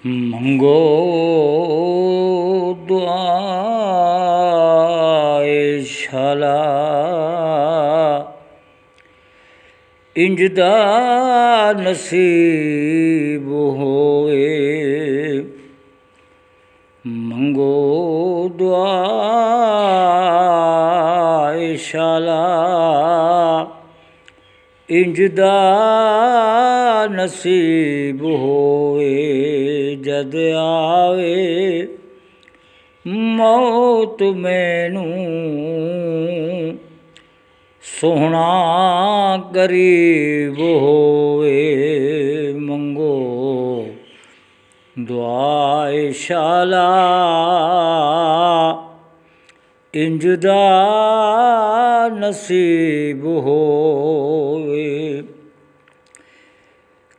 ਮੰਗੋ ਦੁਆਏ ਸ਼ਾਲਾ ਇੰਜ ਦਾ ਨਸੀਬ ਹੋਏ। ਮੰਗੋ ਦੁਆਏ ਸ਼ਾਲਾ ਇੰਜ ਦਾ ਨਸੀਬ ਹੋਏ। ਜਦ ਆਵੇ ਮੌਤ ਮੈਨੂੰ ਸੋਹਣਾ ਕਰੀਬ ਹੋਏ। ਮੰਗੋ ਦੁਆਏ ਸ਼ਾਲਾ ਇੰਜ ਦਾ ਨਸੀਬ ਹੋਵੇ।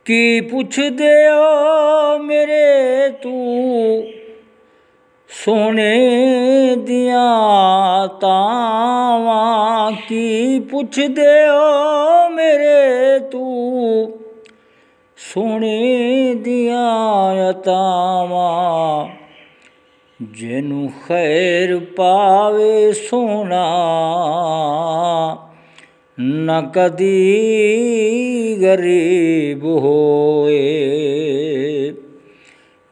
ਕੀ ਪੁੱਛਦੇ ਓ ਮੇਰੇ ਤੂੰ ਸੋਹਣੇ ਦੀਆਂ ਤਾਵਾਂ। ਕੀ ਪੁੱਛਦੇ ਓ ਮੇਰੇ ਤੂੰ ਸੋਹਣੇ ਦੀਆਂ ਤਾਵਾਂ। ਜਿਹਨੂੰ ਖੈਰ ਪਾਵੇ ਸੋਹਣਾ ਨਾ ਕਦੀ ਗਰੀਬ ਹੋਏ।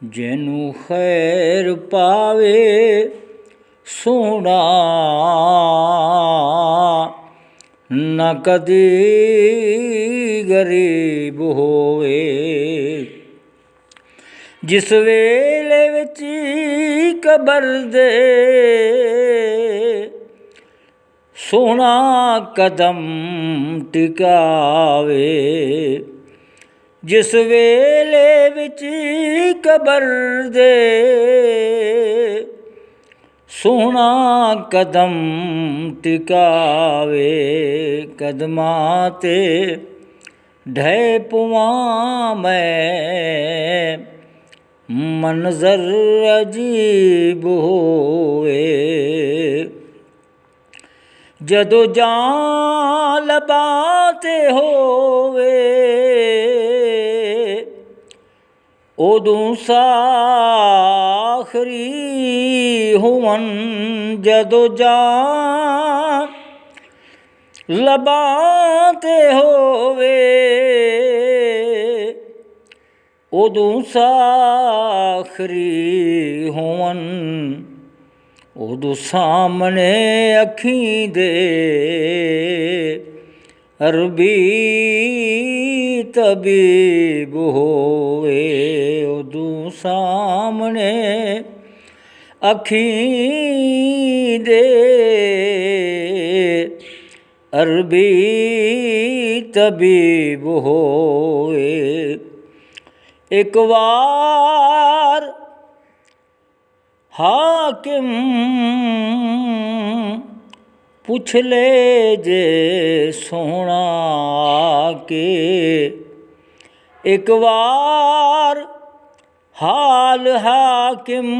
ਜਿਹਨੂੰ ਖੈਰ ਪਾਵੇ ਸੋਹਣਾ ਨਾ ਕਦੀ ਗਰੀਬ ਹੋਏ। ਜਿਸ ਵੇਲੇ ਵਿੱਚ ਕਬਰ ਦੇ ਸੋਹਣਾ ਕਦਮ ਟਿਕਾਵੇ। ਜਿਸ ਵੇਲੇ ਵਿੱਚ ਕਬਰ ਦੇ ਸੋਹਣਾ ਕਦਮ ਟਿਕਾਵੇ। ਕਦਮਾਂ 'ਤੇ ਢਹਿ ਪਵਾਂ ਮੈਂ ਮੰਜ਼ਰ ਅਜੀਬ ਹੋਵੇ। ਜਦੋਂ ਜਾਂ ਲਬਾਂ 'ਤੇ ਹੋਵੇ ਉਦੋਂ ਸਾਖਰੀ ਹੋਵਨ। ਜਦੋਂ ਜਾਂ ਲਬਾਂ 'ਤੇ ਹੋਵੇ ਉਦੋਂ ਸਾਖਰੀ ਹੋਵਨ। ਉਦੋਂ ਸਾਹਮਣੇ ਅੱਖੀਂ ਦੇ ਅਰਬੀ ਤਬੀਬ ਹੋਵੇ। ਉਦੋਂ ਸਾਹਮਣੇ ਅੱਖੀਂ ਦੇ ਅਰਬੀ ਤਬੀਬ ਹੋਵੇ। ਇੱਕ ਵਾਰ ਹਾਕਿਮ ਪੁੱਛ ਲੈ ਜੇ ਸੋਹਣਾ ਕੇ। ਇੱਕ ਵਾਰ ਹਾਲ ਹਾਕਿਮ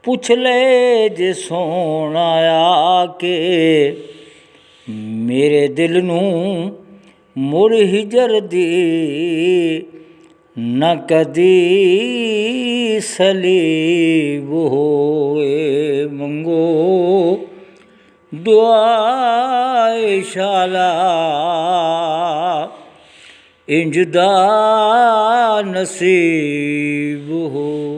ਪੁੱਛ ਲੈ ਜੇ ਸੋਹਣਾ ਆ ਕੇ। ਮੇਰੇ ਦਿਲ ਨੂੰ ਮੁੜ ਹਿਜਰ ਦੀ ਨਾ ਕਦੀ ਸਲੀਬ ਹੋਏ। ਮੰਗੋ ਦੁਆਏ ਸ਼ਾਲਾ ਇੰਜ ਦਾ ਨਸੀਬ ਹੋ।